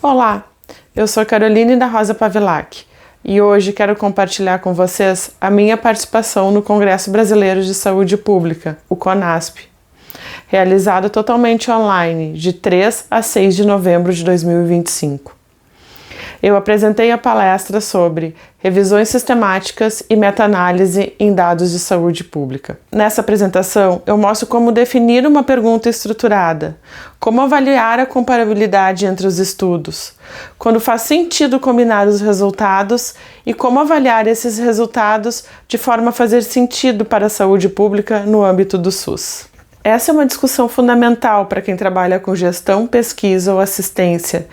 Olá, eu sou Caroline da Rosa Pavilac e hoje quero compartilhar com vocês a minha participação no Congresso Brasileiro de Saúde Pública, o CONASP, realizado totalmente online de 3 a 6 de novembro de 2025. Eu apresentei a palestra sobre revisões sistemáticas e meta-análise em dados de saúde pública. Nessa apresentação, eu mostro como definir uma pergunta estruturada, como avaliar a comparabilidade entre os estudos, quando faz sentido combinar os resultados e como avaliar esses resultados de forma a fazer sentido para a saúde pública no âmbito do SUS. Essa é uma discussão fundamental para quem trabalha com gestão, pesquisa ou assistência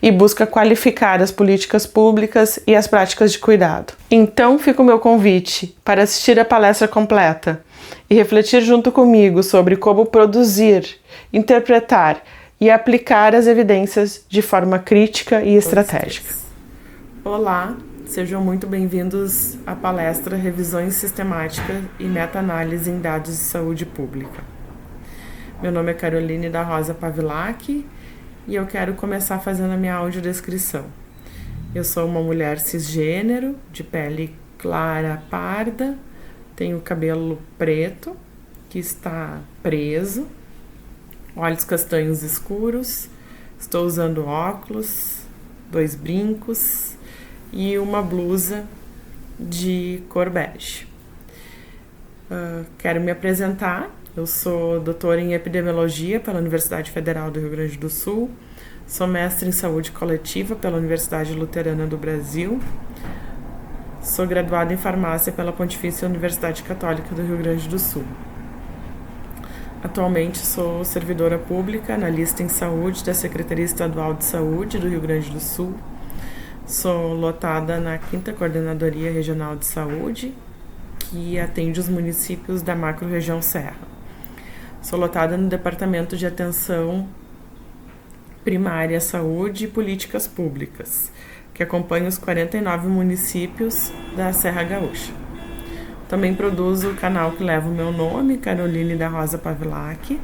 e busca qualificar as políticas públicas e as práticas de cuidado. Então, fica o meu convite para assistir a palestra completa e refletir junto comigo sobre como produzir, interpretar e aplicar as evidências de forma crítica e estratégica. Olá, sejam muito bem-vindos à palestra Revisões Sistemáticas e Meta-Análise em Dados de Saúde Pública. Meu nome é Caroline da Rosa Pavilac e eu quero começar fazendo a minha audiodescrição. Eu sou uma mulher cisgênero, de pele clara parda, tenho cabelo preto, que está preso, olhos castanhos escuros, estou usando óculos, 2 brincos e uma blusa de cor bege. Quero me apresentar. Eu sou doutora em epidemiologia pela Universidade Federal do Rio Grande do Sul, sou mestre em saúde coletiva pela Universidade Luterana do Brasil, sou graduada em farmácia pela Pontifícia Universidade Católica do Rio Grande do Sul. Atualmente sou servidora pública, analista em saúde da Secretaria Estadual de Saúde do Rio Grande do Sul, sou lotada na 5ª Coordenadoria Regional de Saúde, que atende os municípios da macro-região Serra. Sou lotada no Departamento de Atenção Primária à Saúde e Políticas Públicas, que acompanha os 49 municípios da Serra Gaúcha. Também produzo o canal que leva o meu nome, Caroline da Rosa Pavilac,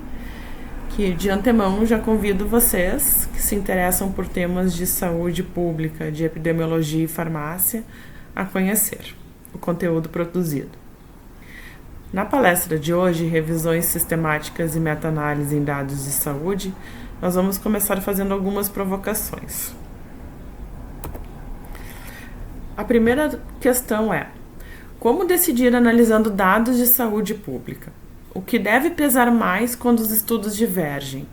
que de antemão já convido vocês que se interessam por temas de saúde pública, de epidemiologia e farmácia, a conhecer o conteúdo produzido. Na palestra de hoje, Revisões Sistemáticas e Meta-Análise em Dados de Saúde, nós vamos começar fazendo algumas provocações. A primeira questão é: como decidir analisando dados de saúde pública? O que deve pesar mais quando os estudos divergem?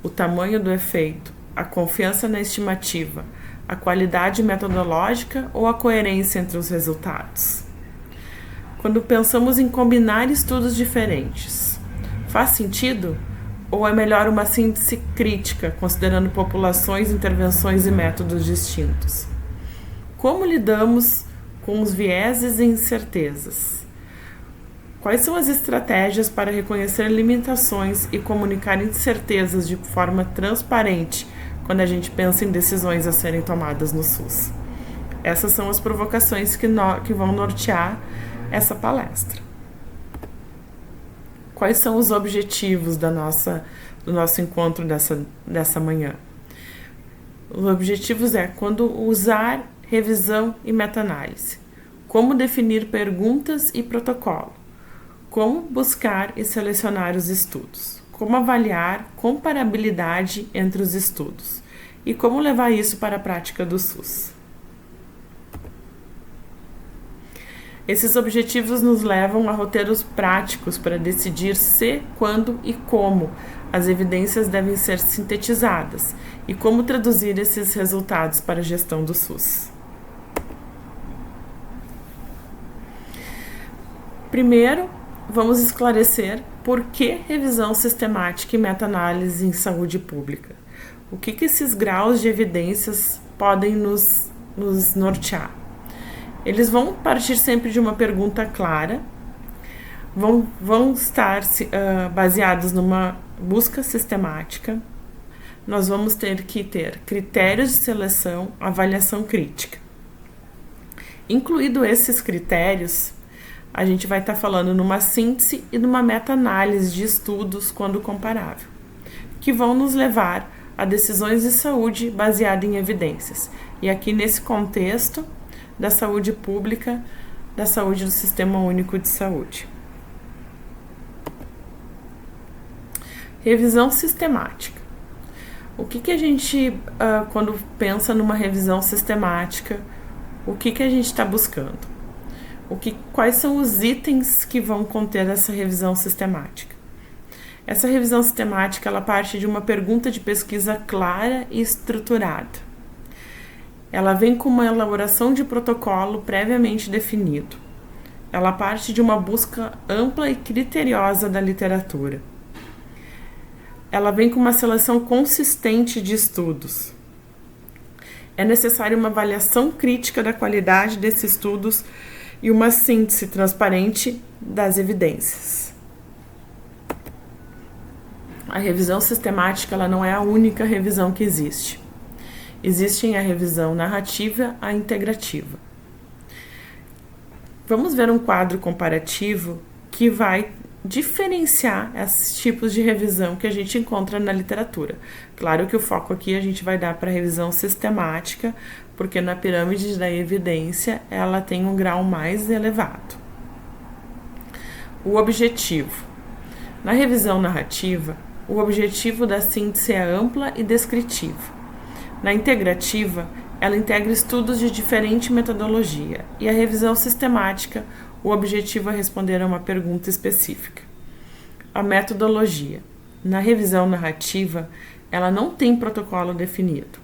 O tamanho do efeito, a confiança na estimativa, a qualidade metodológica ou a coerência entre os resultados? Quando pensamos em combinar estudos diferentes, faz sentido? Ou é melhor uma síntese crítica, considerando populações, intervenções e métodos distintos? Como lidamos com os vieses e incertezas? Quais são as estratégias para reconhecer limitações e comunicar incertezas de forma transparente quando a gente pensa em decisões a serem tomadas no SUS? Essas são as provocações que vão nortear essa palestra. Quais são os objetivos do nosso encontro dessa manhã? Os objetivos quando usar revisão e meta-análise, como definir perguntas e protocolo, como buscar e selecionar os estudos, como avaliar comparabilidade entre os estudos e como levar isso para a prática do SUS. Esses objetivos nos levam a roteiros práticos para decidir se, quando e como as evidências devem ser sintetizadas e como traduzir esses resultados para a gestão do SUS. Primeiro, vamos esclarecer por que revisão sistemática e meta-análise em saúde pública. O que esses graus de evidências podem nos nortear? Eles vão partir sempre de uma pergunta clara, vão estar baseados numa busca sistemática. Nós vamos ter que ter critérios de seleção, avaliação crítica. Incluído esses critérios, a gente vai estar falando numa síntese e numa meta-análise de estudos quando comparável, que vão nos levar a a decisões de saúde baseadas em evidências. E aqui nesse contexto da saúde pública, da saúde do Sistema Único de Saúde. Revisão sistemática. O que a gente, quando pensa numa revisão sistemática, o que a gente está buscando? Quais são os itens que vão conter essa revisão sistemática? Essa revisão sistemática, ela parte de uma pergunta de pesquisa clara e estruturada. Ela vem com uma elaboração de protocolo previamente definido. Ela parte de uma busca ampla e criteriosa da literatura. Ela vem com uma seleção consistente de estudos. É necessária uma avaliação crítica da qualidade desses estudos e uma síntese transparente das evidências. A revisão sistemática, ela não é a única revisão que existe. Existem a revisão narrativa e a integrativa. Vamos ver um quadro comparativo que vai diferenciar esses tipos de revisão que a gente encontra na literatura. Claro que o foco aqui a gente vai dar para a revisão sistemática, porque na pirâmide da evidência ela tem um grau mais elevado. O objetivo. Na revisão narrativa, o objetivo da síntese é ampla e descritiva. Na integrativa, ela integra estudos de diferente metodologia, e a revisão sistemática, o objetivo é responder a uma pergunta específica. A metodologia. Na revisão narrativa, ela não tem protocolo definido.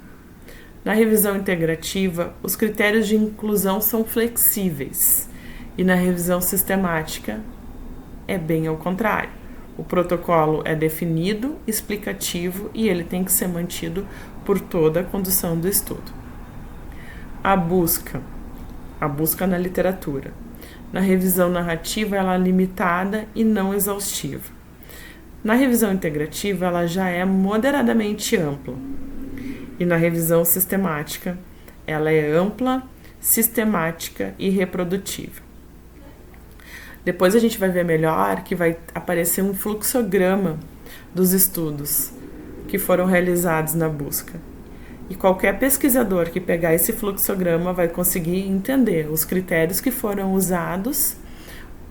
Na revisão integrativa, os critérios de inclusão são flexíveis, e na revisão sistemática, é bem ao contrário. O protocolo é definido, explicativo e ele tem que ser mantido por toda a condução do estudo. A busca na literatura. Na revisão narrativa, ela é limitada e não exaustiva. Na revisão integrativa, ela já é moderadamente ampla. E na revisão sistemática, ela é ampla, sistemática e reprodutível. Depois a gente vai ver melhor que vai aparecer um fluxograma dos estudos que foram realizados na busca. E qualquer pesquisador que pegar esse fluxograma vai conseguir entender os critérios que foram usados,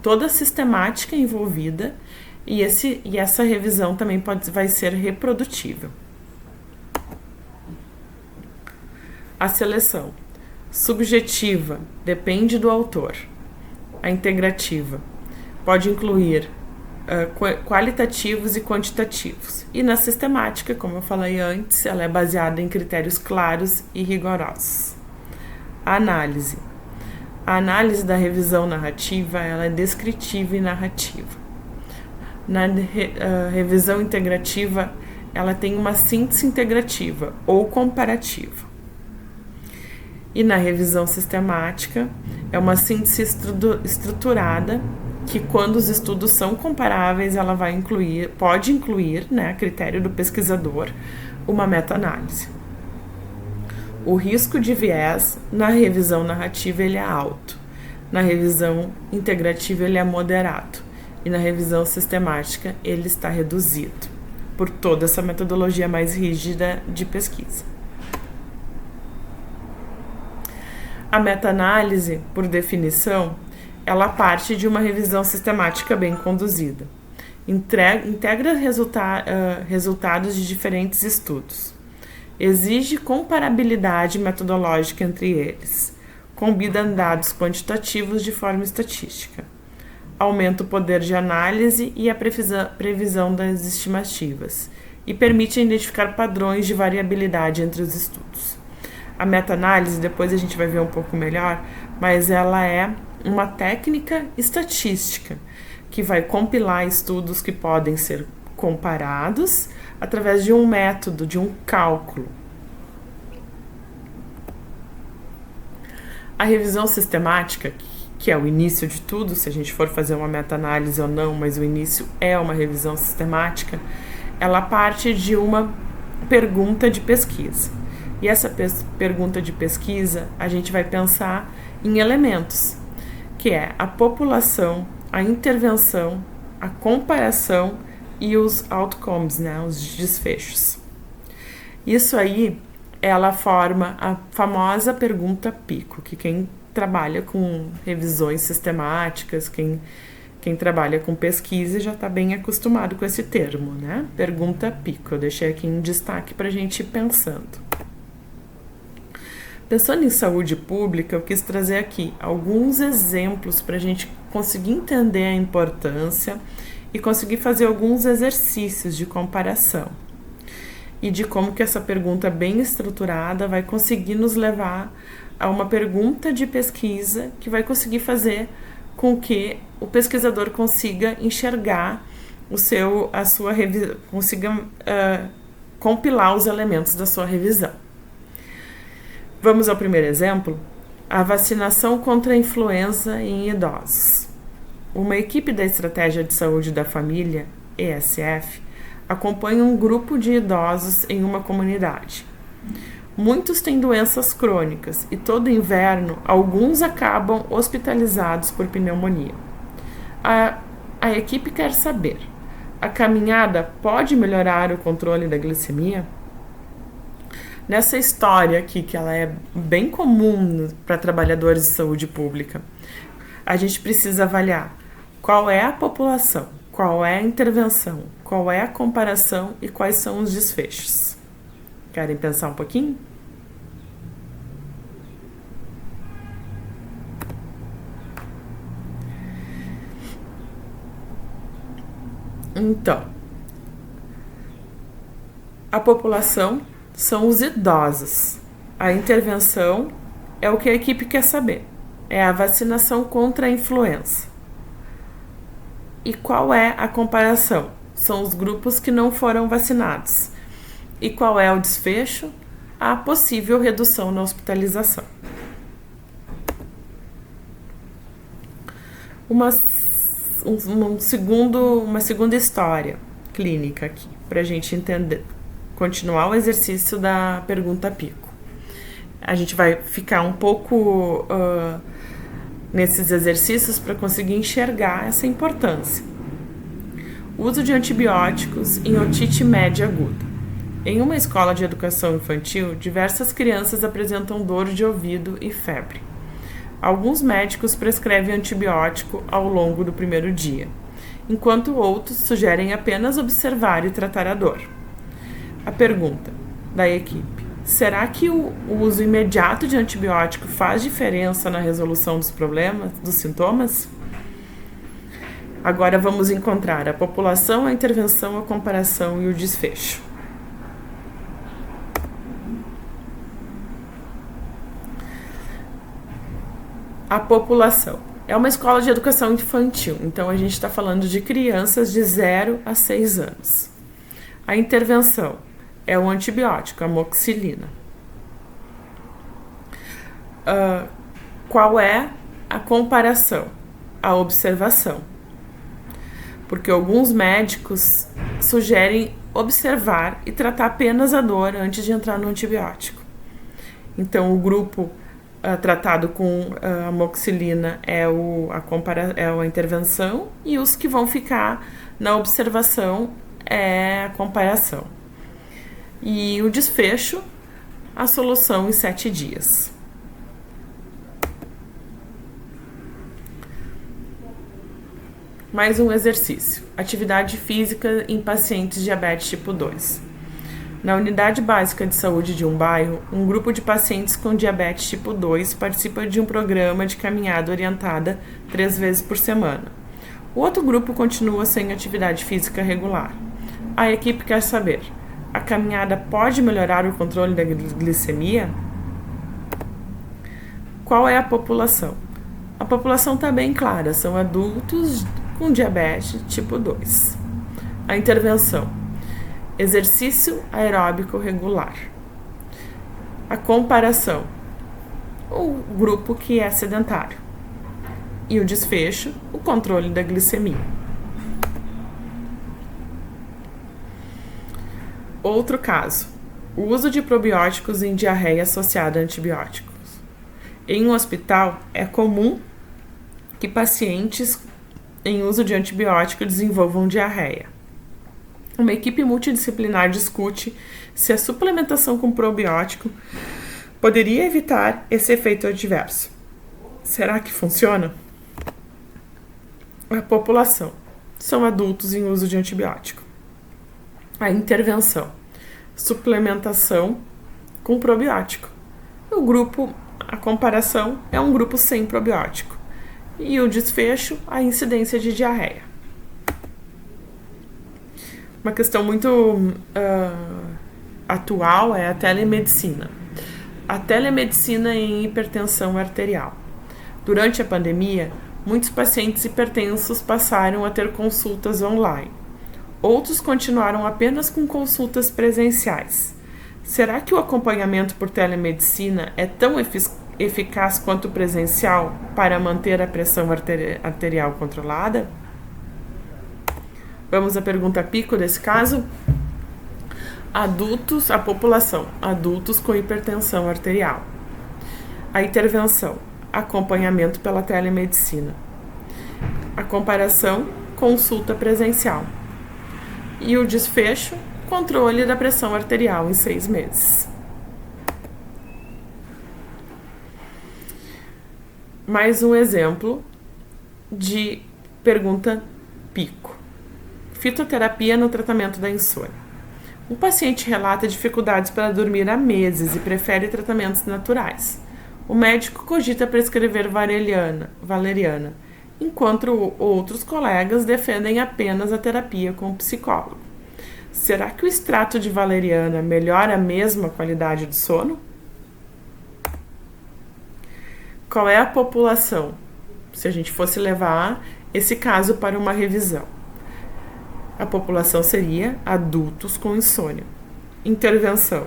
toda a sistemática envolvida, e essa revisão também vai ser reprodutível. A seleção. Subjetiva, depende do autor. A integrativa pode incluir qualitativos e quantitativos. E na sistemática, como eu falei antes, ela é baseada em critérios claros e rigorosos. A análise. A análise da revisão narrativa, ela é descritiva e narrativa. Na revisão integrativa, ela tem uma síntese integrativa ou comparativa. E na revisão sistemática, é uma síntese estruturada que, quando os estudos são comparáveis, ela pode incluir, a critério do pesquisador, uma meta-análise. O risco de viés na revisão narrativa ele é alto, na revisão integrativa ele é moderado e na revisão sistemática ele está reduzido, por toda essa metodologia mais rígida de pesquisa. A meta-análise, por definição, ela parte de uma revisão sistemática bem conduzida. Integra resultados de diferentes estudos. Exige comparabilidade metodológica entre eles. Combina dados quantitativos de forma estatística. Aumenta o poder de análise e a previsão das estimativas. E permite identificar padrões de variabilidade entre os estudos. A meta-análise, depois a gente vai ver um pouco melhor, mas ela é uma técnica estatística que vai compilar estudos que podem ser comparados através de um método, de um cálculo. A revisão sistemática, que é o início de tudo, se a gente for fazer uma meta-análise ou não, mas o início é uma revisão sistemática, ela parte de uma pergunta de pesquisa. E essa pergunta de pesquisa, a gente vai pensar em elementos, que é a população, a intervenção, a comparação e os outcomes, os desfechos. Isso aí, ela forma a famosa pergunta PICO, que quem trabalha com revisões sistemáticas, quem trabalha com pesquisa já está bem acostumado com esse termo, né? Pergunta PICO. Eu deixei aqui em destaque para a gente ir pensando. Pensando em saúde pública, eu quis trazer aqui alguns exemplos para a gente conseguir entender a importância e conseguir fazer alguns exercícios de comparação. E de como que essa pergunta bem estruturada vai conseguir nos levar a uma pergunta de pesquisa que vai conseguir fazer com que o pesquisador consiga enxergar consiga compilar os elementos da sua revisão. Vamos ao primeiro exemplo? A vacinação contra a influenza em idosos. Uma equipe da Estratégia de Saúde da Família, ESF, acompanha um grupo de idosos em uma comunidade. Muitos têm doenças crônicas e todo inverno alguns acabam hospitalizados por pneumonia. A equipe quer saber: a caminhada pode melhorar o controle da glicemia? Nessa história aqui, que ela é bem comum para trabalhadores de saúde pública, a gente precisa avaliar qual é a população, qual é a intervenção, qual é a comparação e quais são os desfechos. Querem pensar um pouquinho? Então, a população são os idosos. A intervenção é o que a equipe quer saber. É a vacinação contra a influenza. E qual é a comparação? São os grupos que não foram vacinados. E qual é o desfecho? A possível redução na hospitalização. Uma segunda história clínica aqui, para a gente entender, continuar o exercício da pergunta PICO. A gente vai ficar um pouco nesses exercícios para conseguir enxergar essa importância. Uso de antibióticos em otite média aguda. Em uma escola de educação infantil, diversas crianças apresentam dor de ouvido e febre. Alguns médicos prescrevem antibiótico ao longo do primeiro dia, enquanto outros sugerem apenas observar e tratar a dor. A pergunta da equipe: será que o uso imediato de antibiótico faz diferença na resolução dos problemas, dos sintomas? Agora vamos encontrar a população, a intervenção, a comparação e o desfecho. A população é uma escola de educação infantil, então a gente está falando de crianças de 0 a 6 anos. A intervenção é o antibiótico, a amoxicilina. Qual é a comparação? A observação. Porque alguns médicos sugerem observar e tratar apenas a dor antes de entrar no antibiótico. Então, o grupo tratado com amoxicilina é a intervenção, e os que vão ficar na observação é a comparação. E o desfecho, a solução em 7 dias. Mais um exercício: atividade física em pacientes diabetes tipo 2. Na unidade básica de saúde de um bairro, um grupo de pacientes com diabetes tipo 2 participa de um programa de caminhada orientada 3 vezes por semana. O outro grupo continua sem atividade física regular. A equipe quer saber: a caminhada pode melhorar o controle da glicemia? Qual é a população? A população está bem clara, são adultos com diabetes tipo 2. A intervenção: exercício aeróbico regular. A comparação: o grupo que é sedentário. E o desfecho: o controle da glicemia. Outro caso: o uso de probióticos em diarreia associada a antibióticos. Em um hospital, é comum que pacientes em uso de antibiótico desenvolvam diarreia. Uma equipe multidisciplinar discute se a suplementação com probiótico poderia evitar esse efeito adverso. Será que funciona? A população são adultos em uso de antibiótico. A intervenção, suplementação com probiótico. A comparação é um grupo sem probiótico. E o desfecho, a incidência de diarreia. Uma questão muito atual é a telemedicina. A telemedicina em hipertensão arterial. Durante a pandemia, muitos pacientes hipertensos passaram a ter consultas online. Outros continuaram apenas com consultas presenciais. Será que o acompanhamento por telemedicina é tão eficaz quanto o presencial para manter a pressão arterial controlada? Vamos à pergunta pico desse caso? A população, adultos com hipertensão arterial. A intervenção, acompanhamento pela telemedicina. A comparação, consulta presencial. E o desfecho, controle da pressão arterial em 6 meses. Mais um exemplo de pergunta pico. Fitoterapia no tratamento da insônia. Um paciente relata dificuldades para dormir há meses e prefere tratamentos naturais. O médico cogita prescrever valeriana, enquanto outros colegas defendem apenas a terapia com o psicólogo. Será que o extrato de valeriana melhora mesmo a qualidade do sono? Qual é a população, se a gente fosse levar esse caso para uma revisão? A população seria adultos com insônia. Intervenção: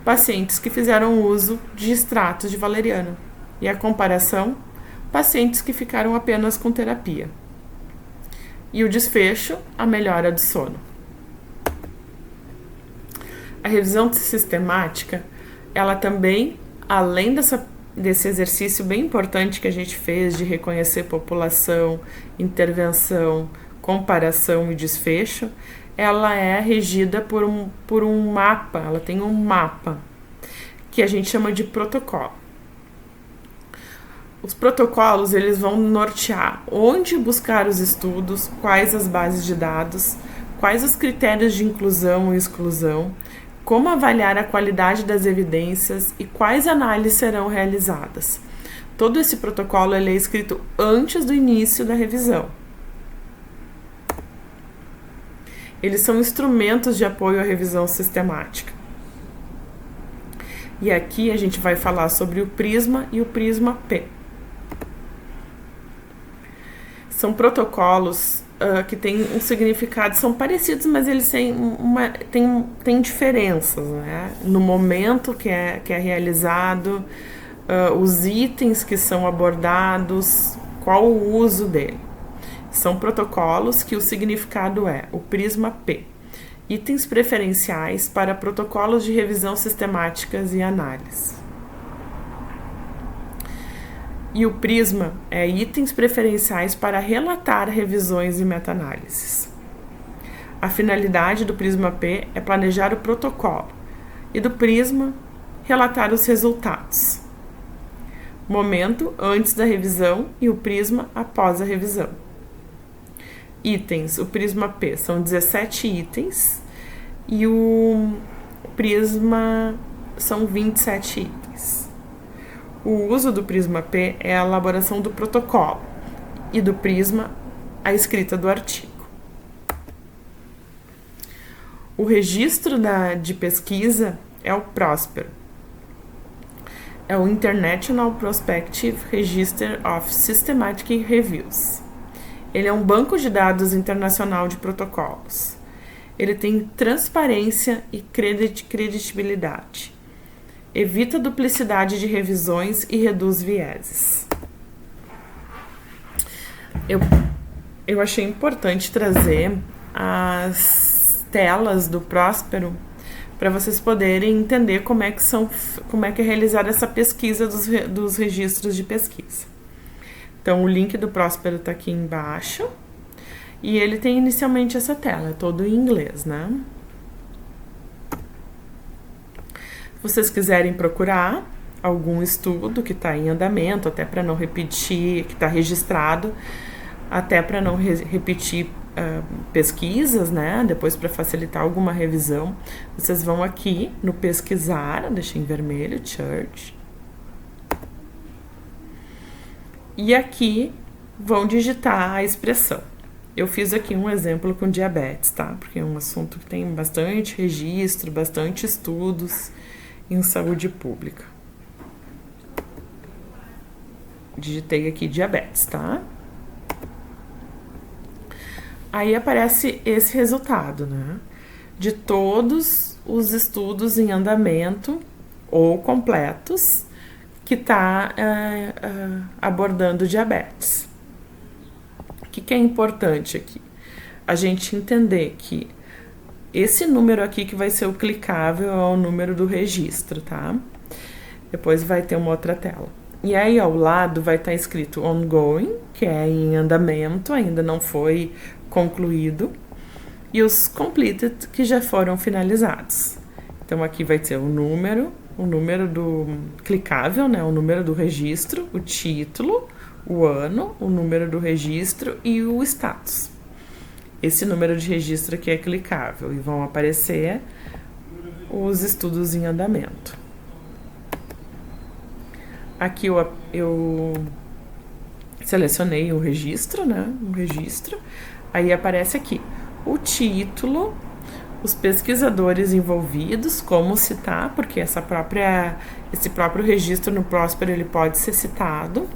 pacientes que fizeram uso de extratos de valeriana. E a comparação: pacientes que ficaram apenas com terapia. E o desfecho: a melhora do sono. A revisão sistemática, ela também, além desse exercício bem importante que a gente fez de reconhecer população, intervenção, comparação e desfecho, ela é regida por um mapa, ela tem um mapa que a gente chama de protocolo. Os protocolos, eles vão nortear onde buscar os estudos, quais as bases de dados, quais os critérios de inclusão e exclusão, como avaliar a qualidade das evidências e quais análises serão realizadas. Todo esse protocolo ele é escrito antes do início da revisão. Eles são instrumentos de apoio à revisão sistemática. E aqui a gente vai falar sobre o Prisma e o Prisma P. São protocolos que têm um significado, são parecidos, mas eles têm diferenças, né? No momento que é realizado, os itens que são abordados, qual o uso dele. São protocolos que o significado é o Prisma P. Itens preferenciais para protocolos de revisão sistemáticas e análise. E o Prisma é itens preferenciais para relatar revisões e meta-análises. A finalidade do Prisma P é planejar o protocolo e do Prisma relatar os resultados. Momento antes da revisão e o Prisma após a revisão. Itens, o Prisma P são 17 itens e o Prisma são 27 itens. O uso do Prisma P é a elaboração do protocolo e do Prisma a escrita do artigo. O registro de pesquisa é o PROSPER. É o International Prospective Register of Systematic Reviews. Ele é um banco de dados internacional de protocolos. Ele tem transparência e credibilidade. Evita duplicidade de revisões e reduz vieses. Eu achei importante trazer as telas do Próspero para vocês poderem entender como é que é realizada essa pesquisa dos registros de pesquisa. Então, o link do Próspero está aqui embaixo e ele tem inicialmente essa tela, é todo em inglês, né? vocês quiserem procurar algum estudo que está em andamento, até para não repetir, que está registrado, até para não repetir pesquisas, né? Depois, para facilitar alguma revisão, vocês vão aqui no pesquisar, deixei em vermelho, Church, e aqui vão digitar a expressão. Eu fiz aqui um exemplo com diabetes, tá? Porque é um assunto que tem bastante registro, bastante estudos em saúde pública. Digitei aqui diabetes, tá? Aí aparece esse resultado, né? De todos os estudos em andamento ou completos que está abordando diabetes. O que é importante aqui? A gente entender que esse número aqui que vai ser o clicável é o número do registro, tá? Depois vai ter uma outra tela. E aí ao lado vai estar escrito ongoing, que é em andamento, ainda não foi concluído, e os completed, que já foram finalizados. Então aqui vai ter o número do clicável, né, o número do registro, o título, o ano, o número do registro e o status. Esse número de registro aqui é clicável e vão aparecer os estudos em andamento. Aqui eu selecionei o registro, né? Um registro. Aí aparece aqui o título, os pesquisadores envolvidos, como citar, porque esse próprio registro no Próspero ele pode ser citado.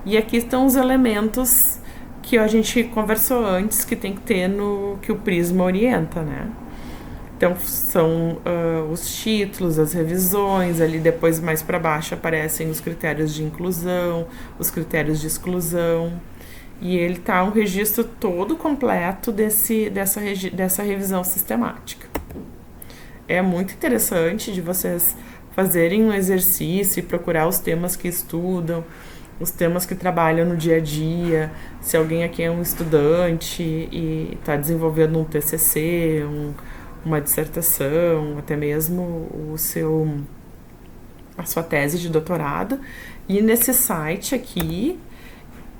E aqui estão os elementos que a gente conversou antes, que tem que ter que o Prisma orienta, né? Então, são os títulos, as revisões, ali depois mais para baixo aparecem os critérios de inclusão, os critérios de exclusão, e ele tá um registro todo completo dessa revisão sistemática. É muito interessante de vocês fazerem um exercício e procurar os temas que estudam, os temas que trabalham no dia a dia. Se alguém aqui é um estudante e está desenvolvendo um TCC, uma dissertação, até mesmo a sua tese de doutorado, ir nesse site aqui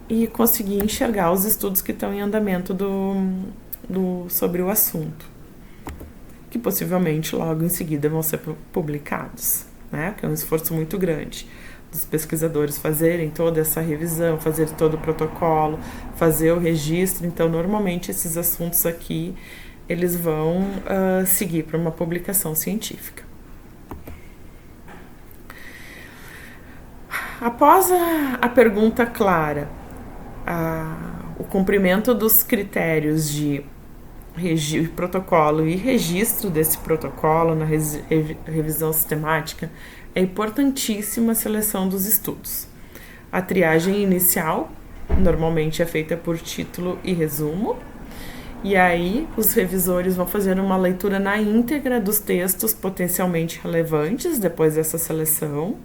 e conseguir enxergar os estudos que estão em andamento sobre o assunto, que possivelmente logo em seguida vão ser publicados, né? Que é um esforço muito grande dos pesquisadores fazerem toda essa revisão, fazer todo o protocolo, fazer o registro. Então, normalmente esses assuntos aqui eles vão seguir para uma publicação científica. Após a pergunta clara, o cumprimento dos critérios de protocolo e registro desse protocolo na revisão sistemática, é importantíssima a seleção dos estudos. A triagem inicial normalmente é feita por título e resumo, e aí os revisores vão fazer uma leitura na íntegra dos textos potencialmente relevantes depois dessa seleção,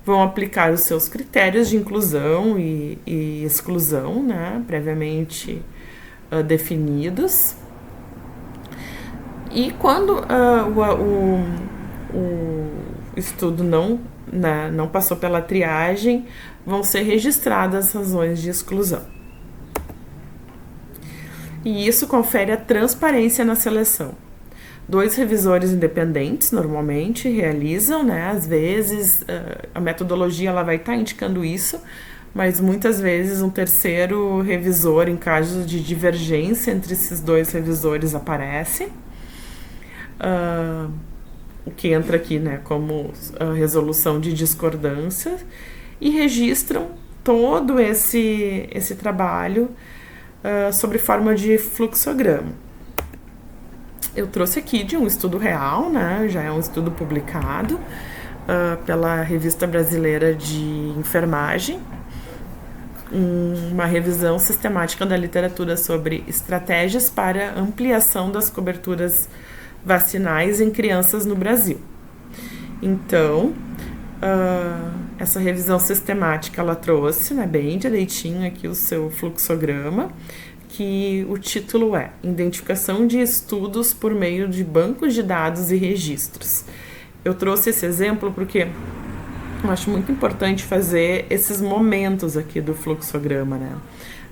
vão aplicar os seus critérios de inclusão e exclusão, né, previamente definidos. E quando o estudo não passou pela triagem, vão ser registradas as razões de exclusão. E isso confere a transparência na seleção. 2 revisores independentes normalmente realizam, né? Às vezes a metodologia ela vai estar indicando isso, mas muitas vezes um terceiro revisor, em caso de divergência entre esses 2 revisores, aparece. O que entra aqui, né, como resolução de discordância, e registram todo esse trabalho sobre forma de fluxograma. Eu trouxe aqui de um estudo real, né, já é um estudo publicado pela Revista Brasileira de Enfermagem, uma revisão sistemática da literatura sobre estratégias para ampliação das coberturas vacinais em crianças no Brasil. Então, essa revisão sistemática ela trouxe, né, bem direitinho aqui o seu fluxograma, que o título é Identificação de Estudos por meio de Bancos de Dados e Registros. Eu trouxe esse exemplo porque eu acho muito importante fazer esses momentos aqui do fluxograma, né?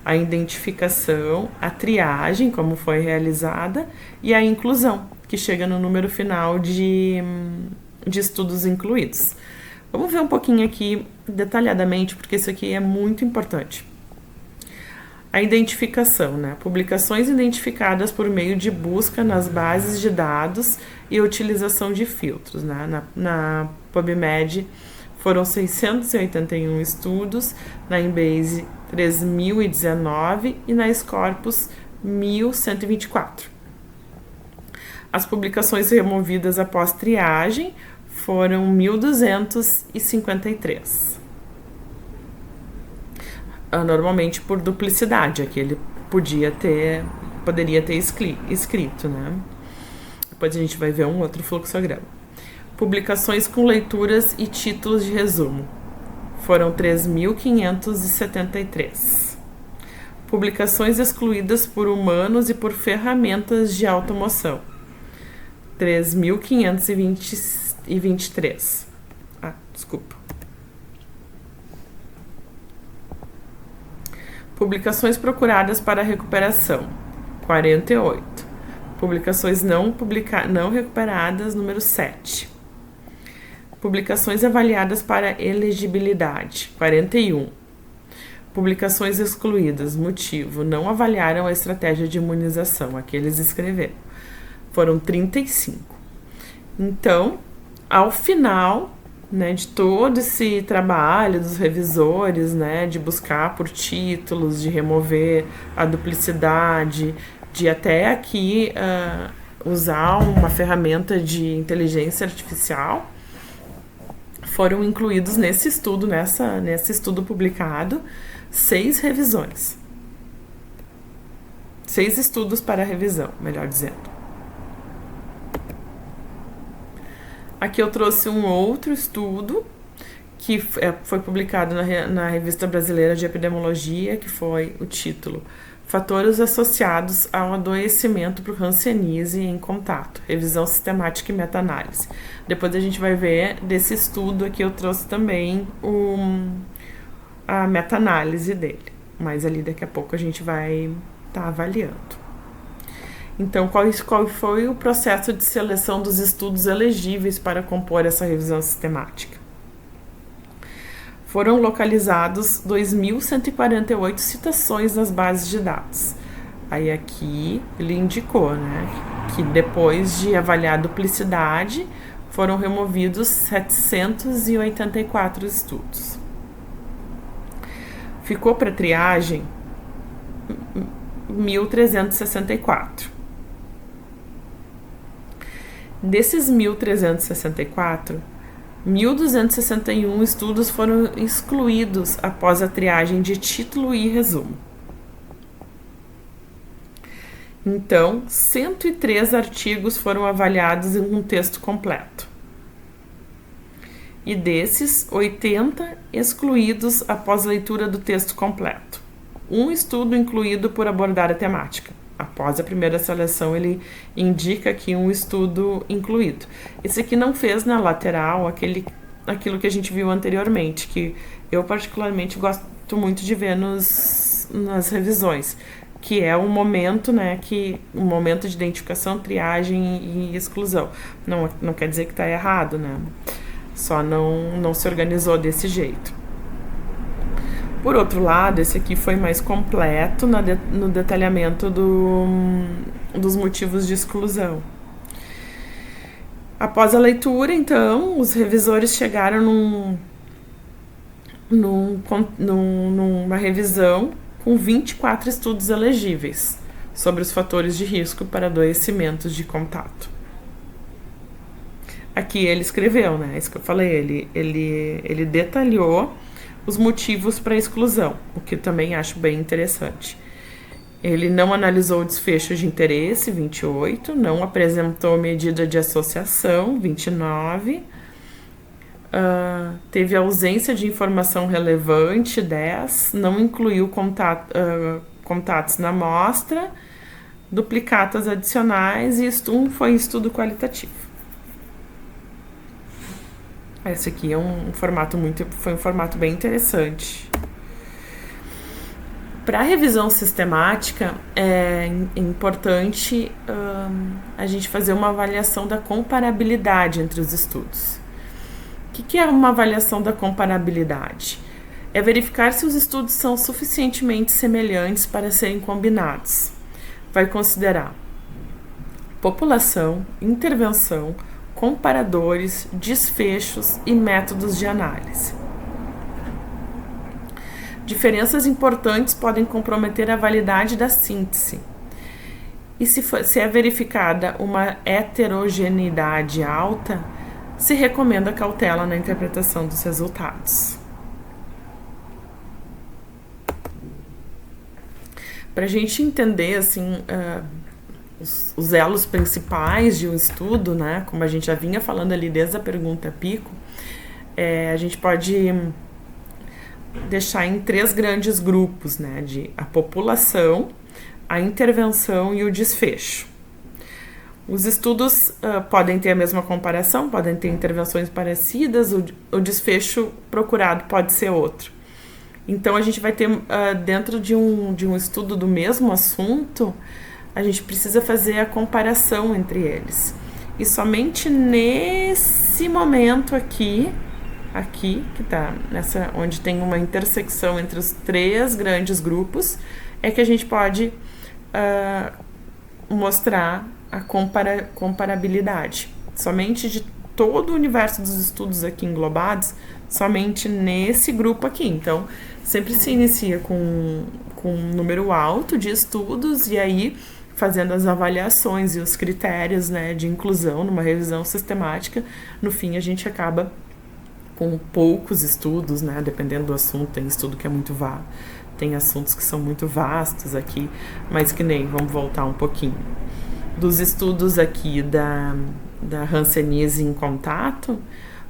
A identificação, a triagem, como foi realizada, e a inclusão, que chega no número final de estudos incluídos. Vamos ver um pouquinho aqui detalhadamente, porque isso aqui é muito importante. A identificação, né? Publicações identificadas por meio de busca nas bases de dados e utilização de filtros, né? Na PubMed foram 681 estudos, na Embase 3.019 e na Scopus 1.124. As publicações removidas após triagem foram 1.253. Normalmente por duplicidade, aqui ele poderia ter escrito, né? Depois a gente vai ver um outro fluxograma. Publicações com leituras e títulos de resumo foram 3.573. Publicações excluídas por humanos e por ferramentas de automoção, 3.523. Desculpa. Publicações procuradas para recuperação, 48. Publicações não recuperadas, número 7. Publicações avaliadas para elegibilidade, 41. Publicações excluídas, motivo, não avaliaram a estratégia de imunização, aqui eles escreveram. Foram 35. Então, ao final, né, de todo esse trabalho dos revisores, né, de buscar por títulos, de remover a duplicidade, de até aqui usar uma ferramenta de inteligência artificial, foram incluídos nesse estudo, nesse estudo publicado, 6 revisões. 6 estudos para revisão, melhor dizendo. Aqui eu trouxe um outro estudo que foi publicado na Revista Brasileira de Epidemiologia, que foi o título Fatores associados ao adoecimento por hanseníase em contato, revisão sistemática e meta-análise. Depois a gente vai ver desse estudo aqui, eu trouxe também a meta-análise dele, mas ali daqui a pouco a gente vai estar avaliando. Então, qual foi o processo de seleção dos estudos elegíveis para compor essa revisão sistemática? Foram localizados 2.148 citações nas bases de dados. Aí aqui ele indicou, né, que depois de avaliar a duplicidade, foram removidos 784 estudos. Ficou para triagem 1.364. Desses 1.364, 1.261 estudos foram excluídos após a triagem de título e resumo. Então, 103 artigos foram avaliados em um texto completo. E desses, 80 excluídos após a leitura do texto completo. Um estudo incluído por abordar a temática. Após a primeira seleção, ele indica aqui um estudo incluído. Esse aqui não fez na lateral aquilo que a gente viu anteriormente, que eu particularmente gosto muito de ver nas revisões, que é o momento, né, o momento de identificação, triagem e exclusão. Não quer dizer que está errado, né? Só não se organizou desse jeito. Por outro lado, esse aqui foi mais completo no detalhamento dos motivos de exclusão. Após a leitura, então, os revisores chegaram numa revisão com 24 estudos elegíveis sobre os fatores de risco para adoecimentos de contato. Aqui ele escreveu, né? Isso que eu falei, ele detalhou os motivos para a exclusão, o que também acho bem interessante. Ele não analisou o desfecho de interesse, 28, não apresentou medida de associação, 29, teve ausência de informação relevante, 10, não incluiu contatos na amostra, duplicatas adicionais e foi estudo qualitativo. Esse aqui é foi um formato bem interessante. Para a revisão sistemática, é importante a gente fazer uma avaliação da comparabilidade entre os estudos. O que é uma avaliação da comparabilidade? É verificar se os estudos são suficientemente semelhantes para serem combinados. Vai considerar população, intervenção, comparadores, desfechos e métodos de análise. Diferenças importantes podem comprometer a validade da síntese. E se é verificada uma heterogeneidade alta, se recomenda cautela na interpretação dos resultados. Para a gente entender assim, os elos principais de um estudo, né, como a gente já vinha falando ali desde a pergunta Pico, a gente pode deixar em 3 grandes grupos, né, de a população, a intervenção e o desfecho. Os estudos podem ter a mesma comparação, podem ter intervenções parecidas, o desfecho procurado pode ser outro. Então, a gente vai ter, dentro de um estudo do mesmo assunto, a gente precisa fazer a comparação entre eles. E somente nesse momento aqui que tá onde tem uma intersecção entre os 3 grandes grupos, é que a gente pode mostrar a comparabilidade. Somente de todo o universo dos estudos aqui englobados, somente nesse grupo aqui. Então, sempre se inicia com um número alto de estudos e aí fazendo as avaliações e os critérios, né, de inclusão numa revisão sistemática. No fim, a gente acaba com poucos estudos, né, dependendo do assunto. Tem estudo que é muito vasto, tem assuntos que são muito vastos aqui, mas que nem, vamos voltar um pouquinho. Dos estudos aqui da hanseníase em contato,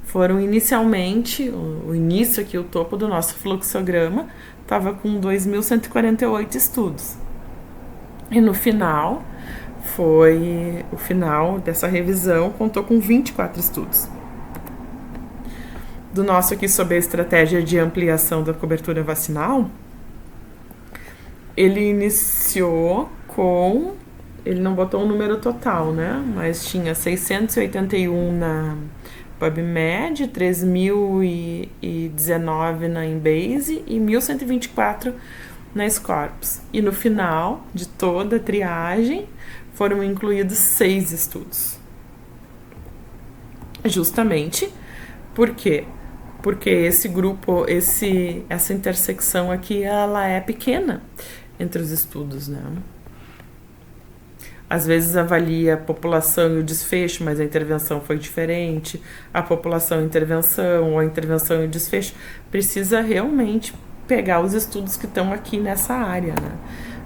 foram inicialmente, o início aqui, o topo do nosso fluxograma, estava com 2.148 estudos. E no final, o final dessa revisão contou com 24 estudos. Do nosso aqui sobre a estratégia de ampliação da cobertura vacinal, ele iniciou com, ele não botou um número total, né? Mas tinha 681 na PubMed, 3.019 na Embase e 1.124 na Scopus. E no final de toda a triagem foram incluídos 6 estudos. Justamente porque esse grupo, essa intersecção aqui, ela é pequena entre os estudos, né? Às vezes avalia a população e o desfecho, mas a intervenção foi diferente. A população e a intervenção, ou a intervenção e o desfecho. Precisa realmente pegar os estudos que estão aqui nessa área, né?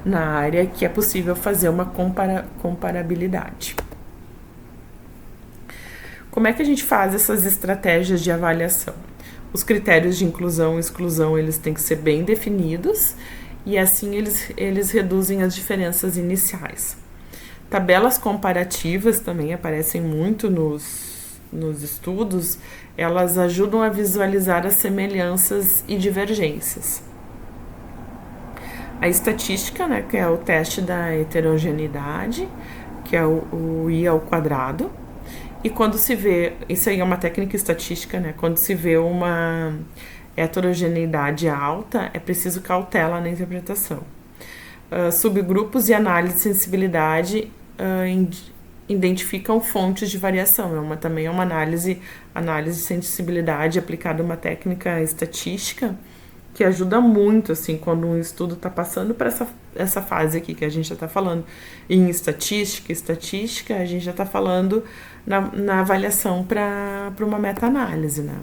Na área que é possível fazer uma comparabilidade. Como é que a gente faz essas estratégias de avaliação? Os critérios de inclusão e exclusão, eles têm que ser bem definidos e assim eles reduzem as diferenças iniciais. Tabelas comparativas também aparecem muito nos estudos, elas ajudam a visualizar as semelhanças e divergências. A estatística, né, que é o teste da heterogeneidade, que é o I ao quadrado. E quando se vê, isso aí é uma técnica estatística, né? Quando se vê uma heterogeneidade alta, é preciso cautela na interpretação. Subgrupos e análise de sensibilidade identificam fontes de variação. Também é uma análise de sensibilidade aplicada a uma técnica estatística que ajuda muito, assim, quando um estudo está passando para essa fase aqui que a gente já está falando em estatística, a gente já está falando na avaliação para uma meta-análise, né?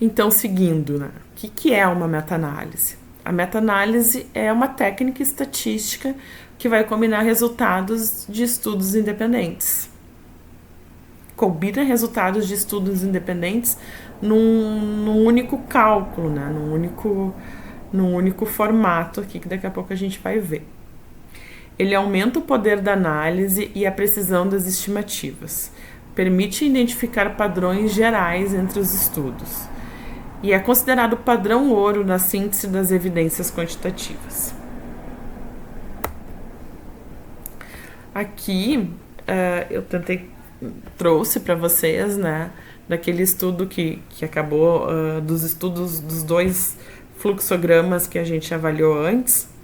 Então, seguindo, né? O que é uma meta-análise? A meta-análise é uma técnica estatística que vai combinar resultados de estudos independentes. Combina resultados de estudos independentes num único cálculo, né? num único formato aqui, que daqui a pouco a gente vai ver. Ele aumenta o poder da análise e a precisão das estimativas. permite identificar padrões gerais entre os estudos e é considerado padrão ouro na síntese das evidências quantitativas. Aqui eu trouxe para vocês, né, daquele estudo que acabou, dos estudos dos 2 fluxogramas que a gente avaliou antes.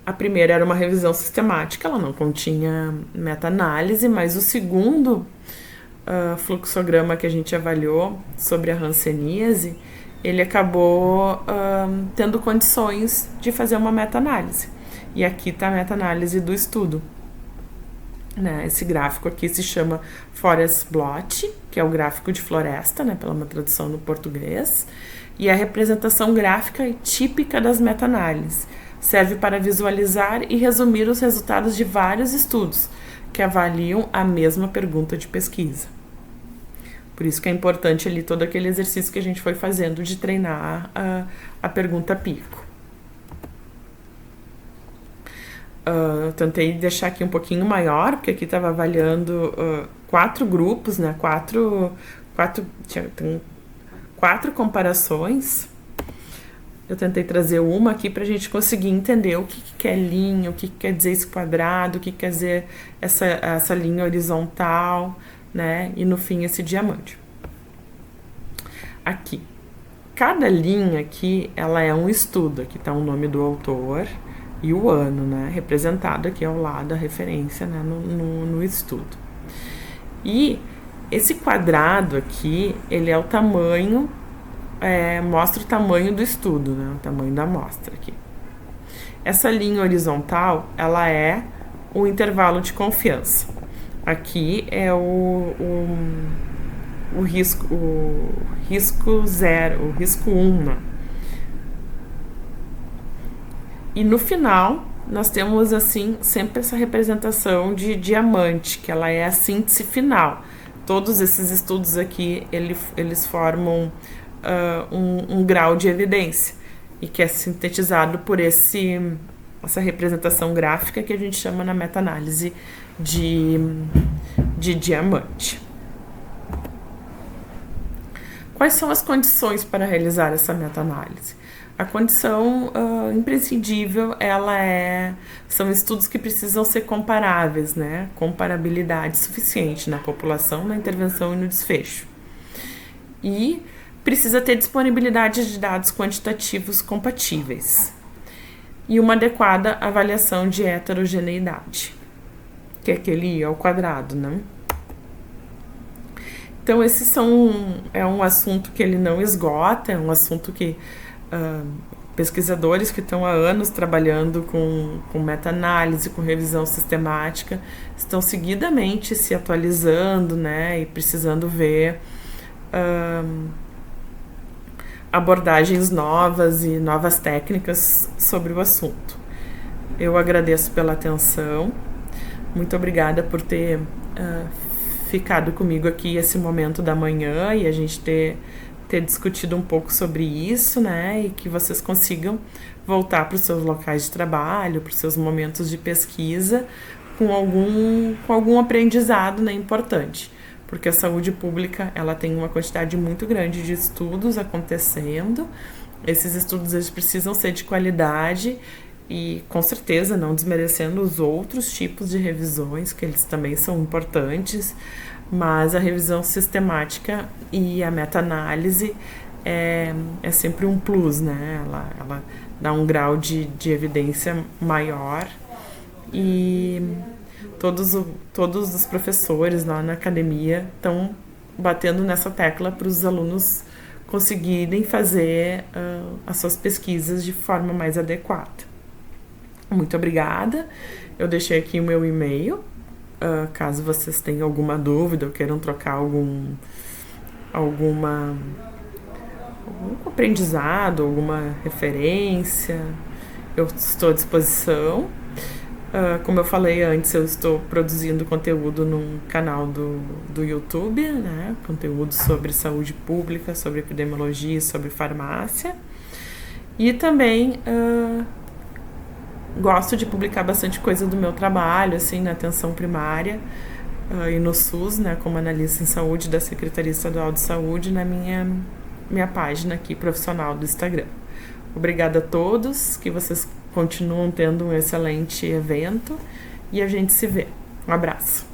A primeira era uma revisão sistemática, ela não continha meta-análise, mas o segundo fluxograma que a gente avaliou sobre a hanseníase, ele acabou tendo condições de fazer uma meta-análise. E aqui está a meta-análise do estudo. Né? Esse gráfico aqui se chama Forest Blot, que é o gráfico de floresta, né, pela uma tradução no português, e a representação gráfica típica das meta-análises. Serve para visualizar e resumir os resultados de vários estudos que avaliam a mesma pergunta de pesquisa. Por isso que é importante ali todo aquele exercício que a gente foi fazendo de treinar a pergunta pico. Eu tentei deixar aqui um pouquinho maior, porque aqui estava avaliando 4 grupos, né? Tem 4 comparações. Eu tentei trazer uma aqui para a gente conseguir entender o que é linha, o que quer dizer esse quadrado, o que quer dizer essa linha horizontal, né? E no fim esse diamante. Aqui. Cada linha aqui, ela é um estudo. Aqui está o nome do autor e o ano, né? Representado aqui ao lado, a referência, né? no estudo. E esse quadrado aqui, ele é o tamanho, mostra o tamanho do estudo, né? O tamanho da amostra aqui. Essa linha horizontal, ela é o intervalo de confiança. Aqui é o risco 0, o risco 1, né? E no final, nós temos, assim, sempre essa representação de diamante, que ela é a síntese final. Todos esses estudos aqui, eles formam um grau de evidência, e que é sintetizado por essa representação gráfica que a gente chama na meta-análise de diamante. Quais são as condições para realizar essa meta-análise? A condição imprescindível, são estudos que precisam ser comparáveis, né? Comparabilidade suficiente na população, na intervenção e no desfecho. E precisa ter disponibilidade de dados quantitativos compatíveis. E uma adequada avaliação de heterogeneidade, que é aquele I ao quadrado, né? Então, é um assunto que ele não esgota, é um assunto que pesquisadores que estão há anos trabalhando com meta-análise, com revisão sistemática, estão seguidamente se atualizando, né, e precisando ver abordagens novas e novas técnicas sobre o assunto. Eu agradeço pela atenção, muito obrigada por ter ficado comigo aqui esse momento da manhã e a gente ter discutido um pouco sobre isso, né, e que vocês consigam voltar para os seus locais de trabalho, para os seus momentos de pesquisa, com algum aprendizado, né, importante, porque a saúde pública, ela tem uma quantidade muito grande de estudos acontecendo, esses estudos eles precisam ser de qualidade e, com certeza, não desmerecendo os outros tipos de revisões, que eles também são importantes, mas a revisão sistemática e a meta-análise é sempre um plus, né? Ela dá um grau de evidência maior e todos os professores lá na academia estão batendo nessa tecla para os alunos conseguirem fazer as suas pesquisas de forma mais adequada. Muito obrigada. Eu deixei aqui o meu e-mail. Caso vocês tenham alguma dúvida ou queiram trocar algum aprendizado, alguma referência, eu estou à disposição. Como eu falei antes, eu estou produzindo conteúdo num canal do YouTube, né? Conteúdo sobre saúde pública, sobre epidemiologia, sobre farmácia. E também gosto de publicar bastante coisa do meu trabalho, assim, na atenção primária, e no SUS, né, como analista em saúde da Secretaria Estadual de Saúde, na minha página aqui profissional do Instagram. Obrigada a todos, que vocês continuam tendo um excelente evento e a gente se vê. Um abraço.